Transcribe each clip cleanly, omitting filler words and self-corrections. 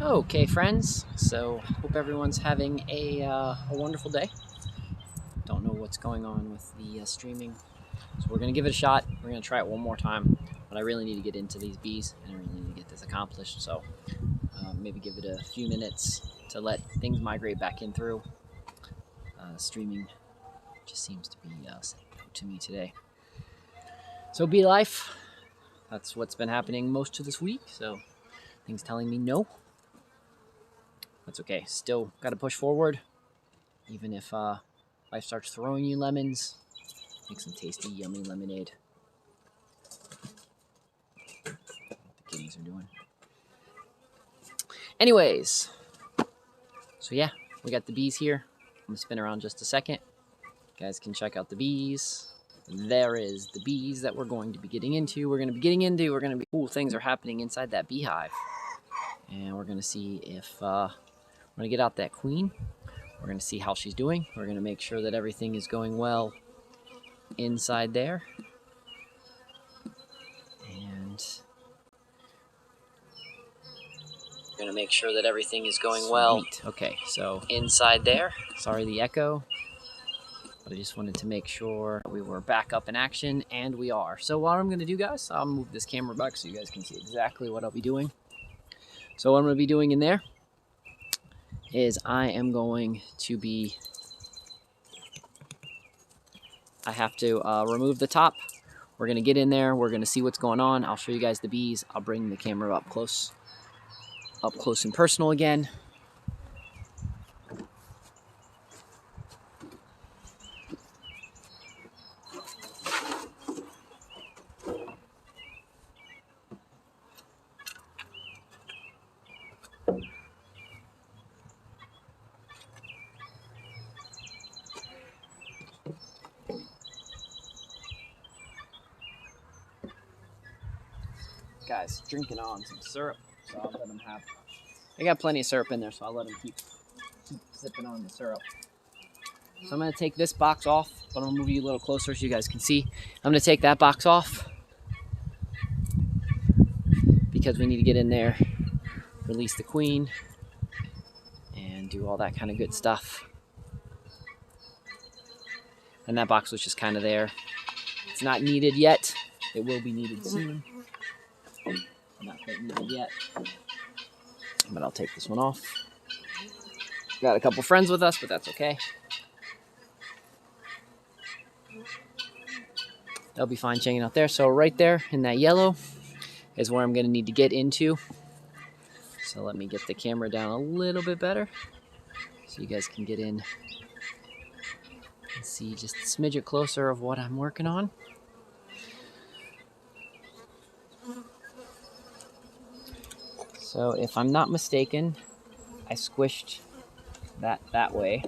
Okay, friends. So hope everyone's having a wonderful day. Don't know what's going on with the streaming, so we're gonna give it a shot. We're gonna try it one more time, but I really need to get into these bees, and I really need to get this accomplished. So maybe give it a few minutes to let things migrate back in through. Streaming just seems to be saying no to me today. So bee life. That's what's been happening most of this week. So things telling me no. That's okay. Still got to push forward, even if life starts throwing you lemons. Make some tasty, yummy lemonade. What the kitties are doing. Anyways, so yeah, we got the bees here. I'm gonna spin around just a second. You guys can check out the bees. There is the bees that we're going to be getting into. Cool things are happening inside that beehive. And we're gonna see if we're gonna get out that queen. We're gonna see how she's doing. We're gonna make sure that everything is going well inside there. And gonna make sure that everything is going well. Okay, so inside there. Sorry the echo, but I just wanted to make sure we were back up in action, and we are. So what I'm gonna do, guys, I'll move this camera back so you guys can see exactly what I'll be doing. So what I'm gonna be doing in there is I have to remove the top. We're gonna get in there. We're gonna see what's going on. I'll show you guys the bees. I'll bring the camera up close and personal again. Guys, drinking on some syrup, so I'll let them have. I got plenty of syrup in there, so I'll let them keep sipping on the syrup. So I'm gonna take this box off, but I'm gonna move you a little closer so you guys can see. I'm gonna take that box off because we need to get in there, release the queen, and do all that kind of good stuff. And that box was just kind of there. It's not needed yet. It will be needed soon. Not quite needed yet. But I'll take this one off. Got a couple friends with us, but that's okay. They'll be fine checking out there. So right there in that yellow is where I'm going to need to get into. So let me get the camera down a little bit better so you guys can get in and see just a smidget closer of what I'm working on. So if I'm not mistaken, I squished that way.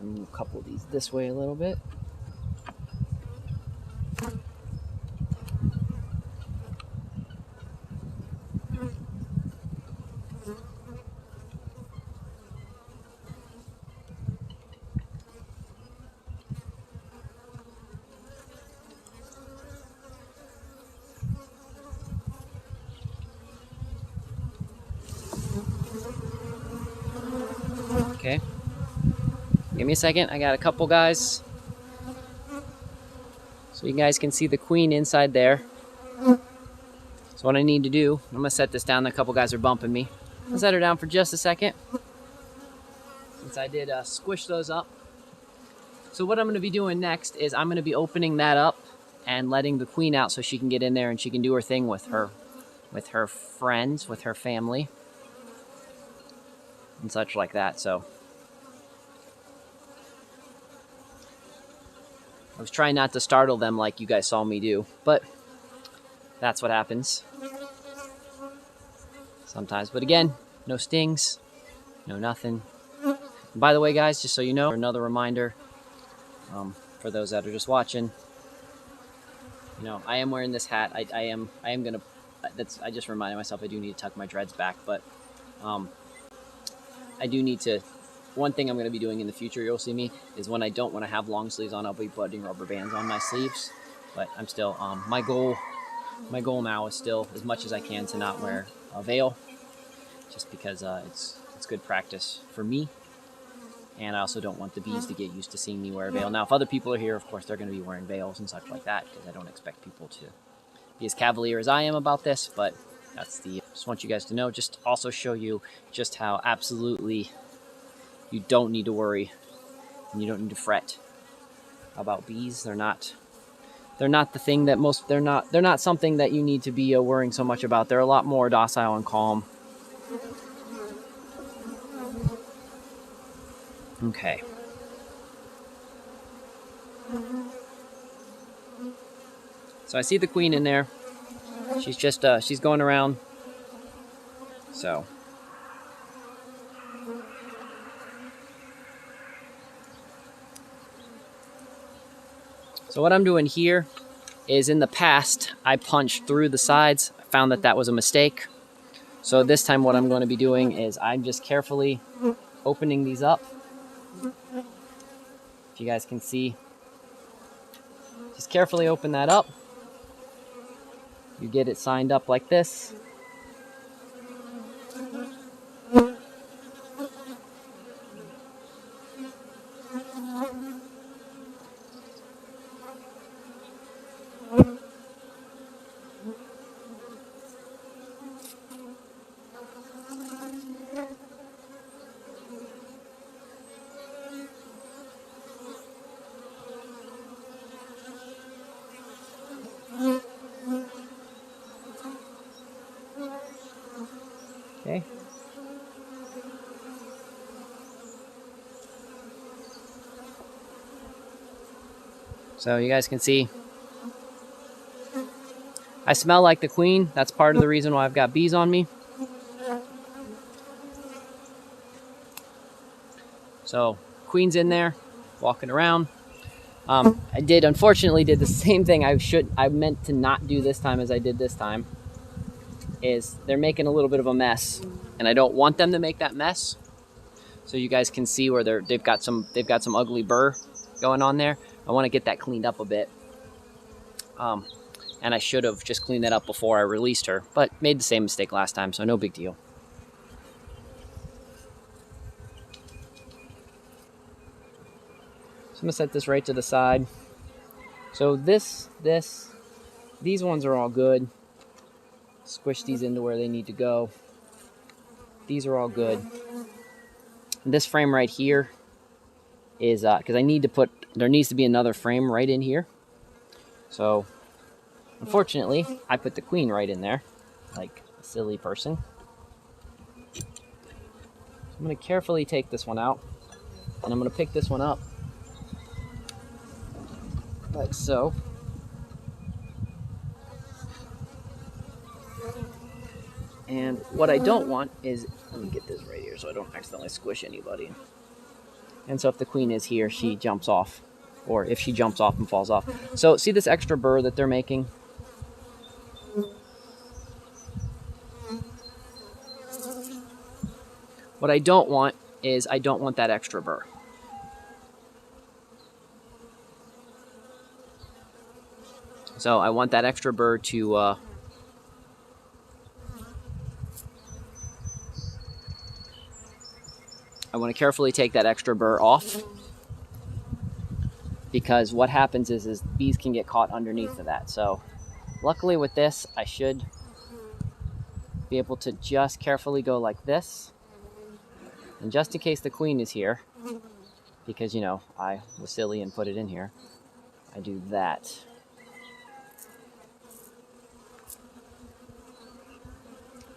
I'm going to couple these this way a little bit. Okay. Give me a second. I got a couple guys. So you guys can see the queen inside there. So what I need to do, I'm gonna set this down. A couple guys are bumping me. I'll set her down for just a second, since I did squish those up. So what I'm gonna be doing next is I'm gonna be opening that up and letting the queen out so she can get in there and she can do her thing with her friends, with her family, and such like that. So I was trying not to startle them like you guys saw me do, but that's what happens sometimes. But again, no stings, no nothing. And by the way, guys, just so you know, another reminder for those that are just watching, you know, I am wearing this hat. I am gonna. I just reminded myself I do need to tuck my dreads back, but I do need to one thing I'm going to be doing in the future, you'll see me, is when I don't want to have long sleeves on, I'll be putting rubber bands on my sleeves. But I'm still, my goal now is still, as much as I can, to not wear a veil, just because it's good practice for me. And I also don't want the bees to get used to seeing me wear a veil. Now, if other people are here, of course, they're going to be wearing veils and such like that, because I don't expect people to be as cavalier as I am about this. But just want you guys to know, just also show you just how absolutely you don't need to worry and you don't need to fret about bees. They're not the thing that they're not something that you need to be worrying so much about. They're a lot more docile and calm. Okay. So I see the queen in there. She's just she's going around. So what I'm doing here is, in the past, I punched through the sides. I found that was a mistake. So this time what I'm going to be doing is I'm just carefully opening these up. If you guys can see, just carefully open that up. You get it signed up like this. Okay. So you guys can see, I smell like the queen. That's part of the reason why I've got bees on me. So queen's in there, walking around. I unfortunately did the same thing I meant to not do this time as I did this time. Is they're making a little bit of a mess, and I don't want them to make that mess. So you guys can see where they've got some ugly burr going on there. I want to get that cleaned up a bit. And I should have just cleaned that up before I released her, but made the same mistake last time, so no big deal. So I'm gonna set this right to the side. So these ones are all good. Squish these into where they need to go. These are all good. And this frame right here is, because there needs to be another frame right in here. So, unfortunately, I put the queen right in there, like a silly person. I'm going to carefully take this one out, and I'm going to pick this one up, like so. And what I don't want is, let me get this right here so I don't accidentally squish anybody. And so if the queen is here, she jumps off, or if she jumps off and falls off. So see this extra burr that they're making? What I don't want is, I don't want that extra burr. So I want that extra burr to, I want to carefully take that extra burr off, because what happens is bees can get caught underneath of that. So luckily with this, I should be able to just carefully go like this. And just in case the queen is here, because, you know, I was silly and put it in here, I do that.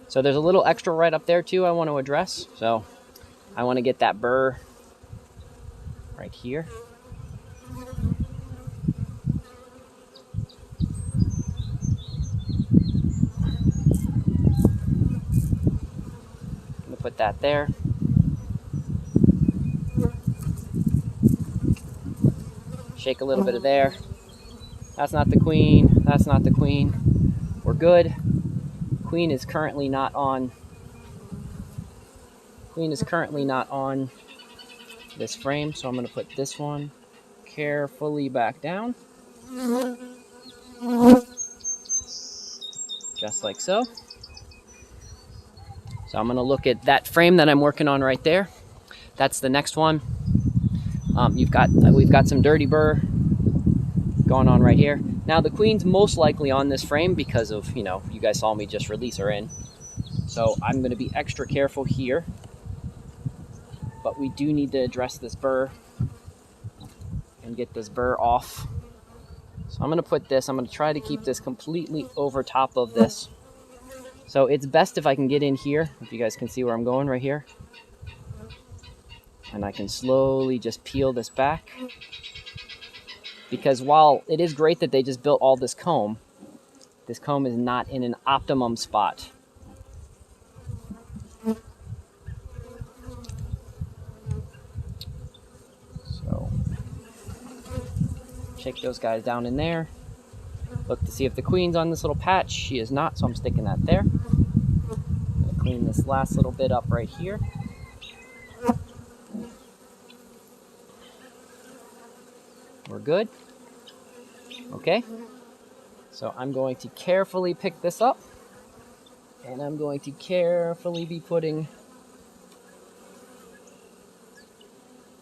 So there's a little extra right up there too I want to address. So I want to get that burr right here. I'm going to put that there. Shake a little bit of there. That's not the queen. That's not the queen. We're good. Queen is currently not on. Queen is currently not on this frame. So I'm going to put this one carefully back down. Just like so. So I'm going to look at that frame that I'm working on right there. That's the next one. We've got some dirty burr going on right here. Now the queen's most likely on this frame because of, you know, you guys saw me just release her in. So I'm going to be extra careful here. But we do need to address this burr and get this burr off. So I'm going to put this, I'm going to try to keep this completely over top of this. So it's best if I can get in here, if you guys can see where I'm going right here. And I can slowly just peel this back. Because while it is great that they just built all this comb is not in an optimum spot. So, shake those guys down in there. Look to see if the queen's on this little patch. She is not, so I'm sticking that there. I'm gonna clean this last little bit up right here. We're good. Okay. So I'm going to carefully pick this up. And I'm going to carefully be putting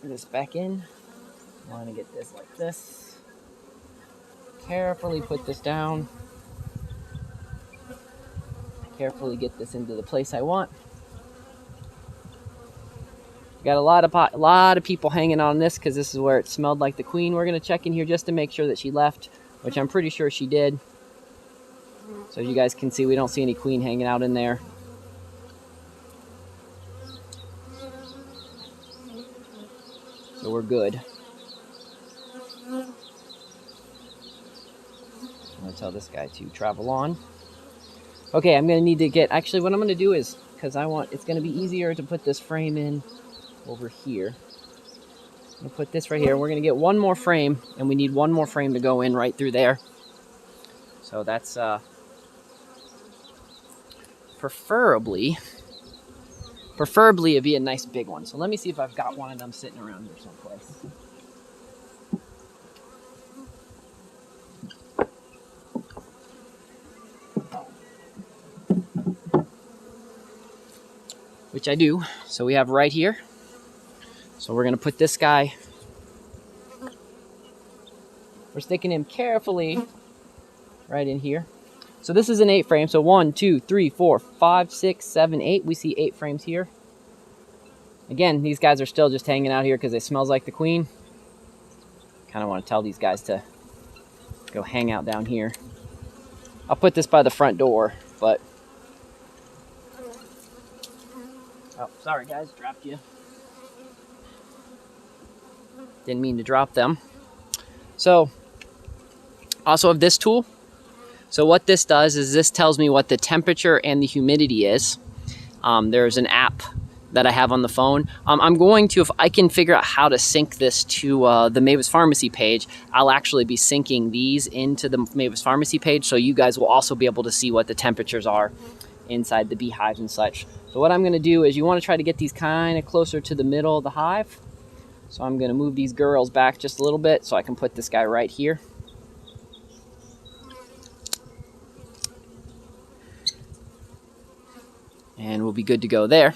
this back in. I want to get this like this. Carefully put this down. Carefully get this into the place I want. Got a lot of people hanging on this because this is where it smelled like the queen. We're going to check in here just to make sure that she left, which I'm pretty sure she did. So you guys can see we don't see any queen hanging out in there. So we're good. I'm going to tell this guy to travel on. Okay, I'm going to need to get, actually what I'm going to do is, because it's going to be easier to put this frame in over here. I'm going to put this right here. We're going to get one more frame, and we need one more frame to go in right through there. So that's preferably it'd be a nice big one. So let me see if I've got one of them sitting around here someplace. Which I do. So we have right here. So we're going to put this guy. We're sticking him carefully right in here. So this is an 8 frame. So 1, 2, 3, 4, 5, 6, 7, 8. We see 8 frames here. Again, these guys are still just hanging out here because it smells like the queen. Kind of want to tell these guys to go hang out down here. I'll put this by the front door, but... Oh, sorry guys, dropped you. Didn't mean to drop them. So, also have this tool. So what this does is this tells me what the temperature and the humidity is. There's an app that I have on the phone. I'm going to, if I can figure out how to sync this to the Mavis Pharmacy page, I'll actually be syncing these into the Mavis Pharmacy page, so you guys will also be able to see what the temperatures are inside the beehives and such. So what I'm going to do is you want to try to get these kind of closer to the middle of the hive. So I'm going to move these girls back just a little bit so I can put this guy right here. And we'll be good to go there.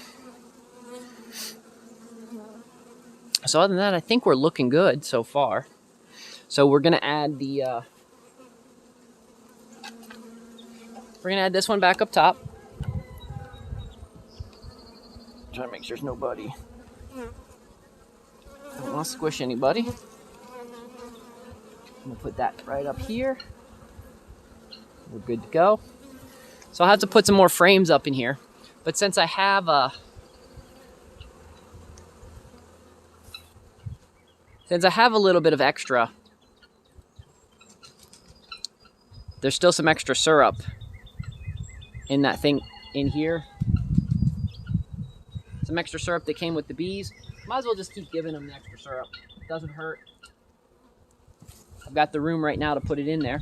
So other than that, I think we're looking good so far. So we're going to add the... we're going to add this one back up top. Trying to make sure there's nobody. Don't want to squish anybody. I'm going to put that right up here. We're good to go. So I'll have to put some more frames up in here. But since I have a little bit of extra, there's still some extra syrup in that thing in here. Some extra syrup that came with the bees. Might as well just keep giving them the extra syrup. It doesn't hurt. I've got the room right now to put it in there.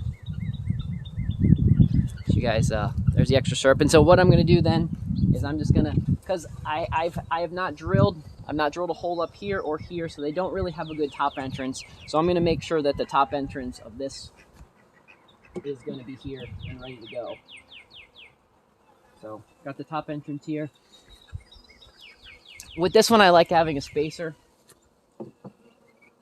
So you guys, there's the extra syrup. And so what I'm going to do then is I'm just going to, because I have not drilled I've not drilled a hole up here or here, so they don't really have a good top entrance. So I'm going to make sure that the top entrance of this is going to be here and ready to go. So got the top entrance here. With this one, I like having a spacer.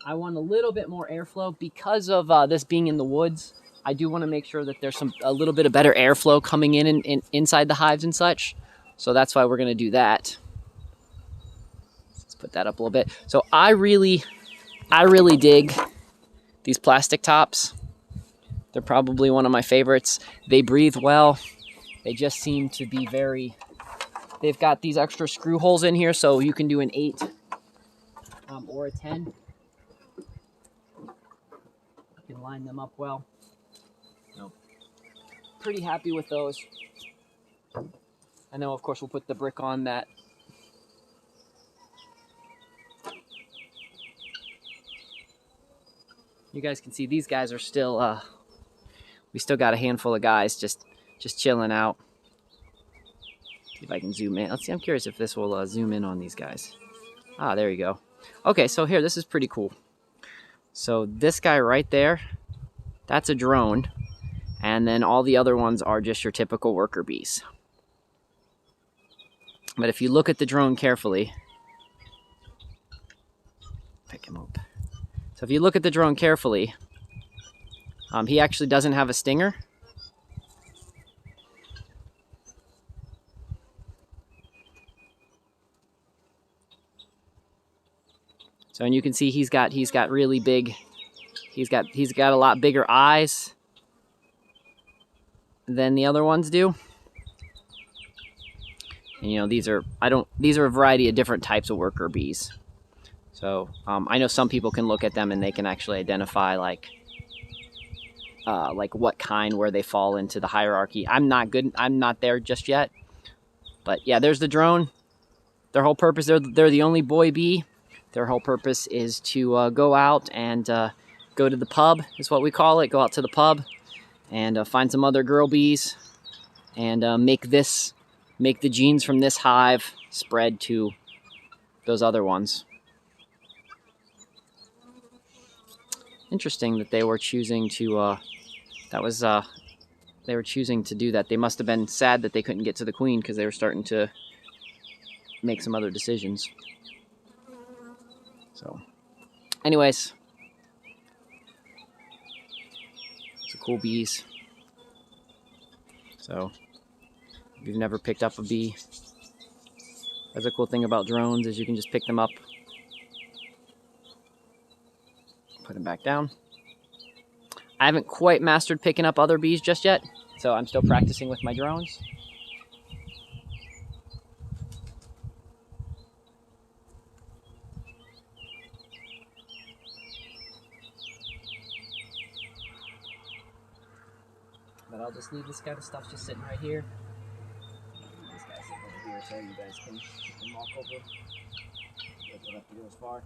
I want a little bit more airflow because of this being in the woods. I do want to make sure that there's a little bit of better airflow coming in inside the hives and such. So that's why we're going to do that. Let's put that up a little bit. So I really dig these plastic tops. They're probably one of my favorites. They breathe well. They just seem to be very... They've got these extra screw holes in here, so you can do an 8 or a 10. You can line them up well. So, pretty happy with those. And then, of course, we'll put the brick on that. You guys can see these guys are still... we still got a handful of guys just chilling out. See if I can zoom in. Let's see, I'm curious if this will zoom in on these guys. Ah, there you go. Okay, so here, this is pretty cool. So this guy right there, that's a drone. And then all the other ones are just your typical worker bees. But if you look at the drone carefully, pick him up. So if you look at the drone carefully, he actually doesn't have a stinger. So, and you can see he's got really big, he's got a lot bigger eyes than the other ones do. And, you know, these are a variety of different types of worker bees. So I know some people can look at them and they can actually identify like what kind, where they fall into the hierarchy. I'm not there just yet. But yeah, there's the drone. Their whole purpose, they're the only boy bee. Their whole purpose is to go out and go to the pub, is what we call it. Go out to the pub and find some other girl bees and make the genes from this hive spread to those other ones. Interesting that they were choosing to, they were choosing to do that. They must have been sad that they couldn't get to the queen because they were starting to make some other decisions. So, anyways, it's a cool bees. So, if you've never picked up a bee, that's a cool thing about drones is you can just pick them up, put them back down. I haven't quite mastered picking up other bees just yet, so I'm still practicing with my drones. But I'll just leave this kind of stuff just sitting right here. This guy's sitting over here so you guys can walk over. You don't have to go as far.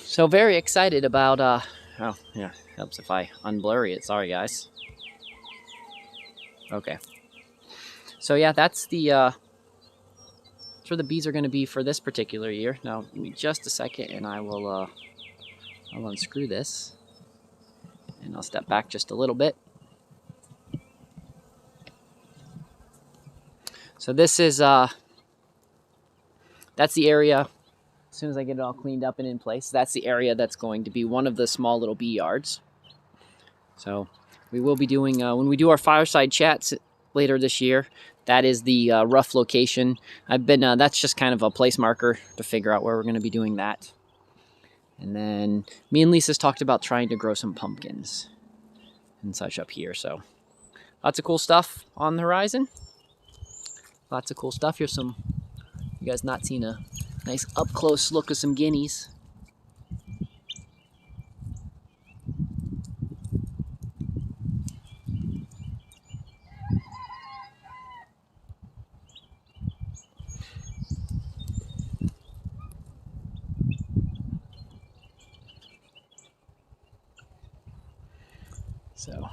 So very excited about, oh yeah, helps if I unblurry it. Sorry guys. Okay. So yeah, that's where the bees are going to be for this particular year. Now, give me just a second and I will, I'll unscrew this. And I'll step back just a little bit. So this is, that's the area, as soon as I get it all cleaned up and in place, that's the area that's going to be one of the small little bee yards. So we will be doing, when we do our fireside chats later this year, that is the rough location. That's just kind of a place marker to figure out where we're going to be doing that. And then me and Lisa's talked about trying to grow some pumpkins and such up here. So lots of cool stuff on the horizon. Lots of cool stuff. Here's some, you guys not seen a nice up close look of some guineas. So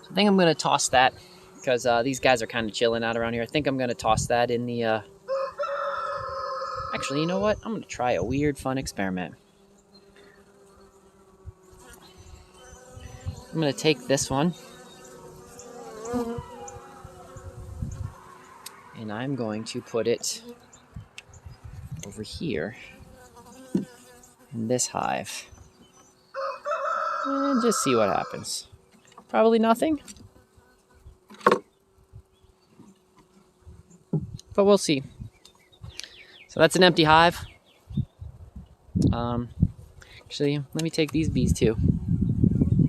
So I think I'm going to toss that because these guys are kind of chilling out around here. I think I'm going to toss that in the... Actually, you know what? I'm going to try a weird, fun experiment. I'm going to take this one. And I'm going to put it over here in this hive. And just see what happens. Probably nothing. But we'll see. So that's an empty hive. Actually, let me take these bees too.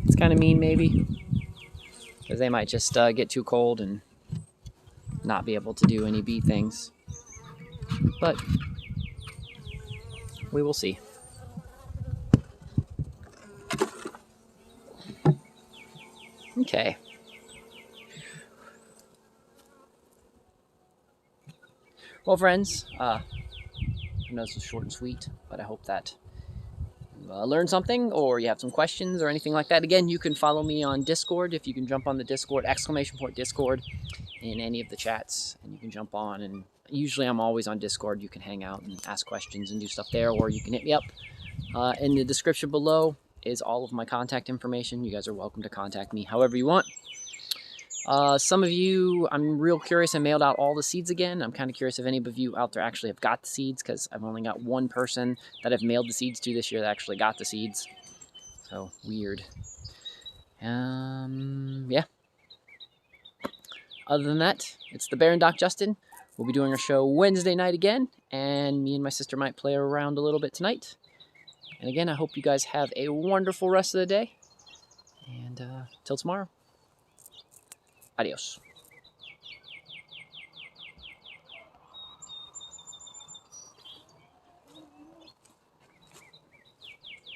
It's kind of mean maybe, because they might just get too cold and not be able to do any bee things. But we will see. Okay. Well, friends, I know this was short and sweet, but I hope that you learned something or you have some questions or anything like that. Again, you can follow me on Discord. If you can jump on the Discord, !Discord, in any of the chats, and you can jump on. And usually I'm always on Discord. You can hang out and ask questions and do stuff there, or you can hit me up. In the description below is all of my contact information. You guys are welcome to contact me however you want. Some of you, I'm real curious. I mailed out all the seeds again. I'm kind of curious if any of you out there actually have got the seeds, because I've only got one person that I've mailed the seeds to this year that actually got the seeds. So, weird. Yeah. Other than that, it's the Bear and Doc Justin. We'll be doing our show Wednesday night again, and me and my sister might play around a little bit tonight. And again, I hope you guys have a wonderful rest of the day. And till tomorrow. Adios.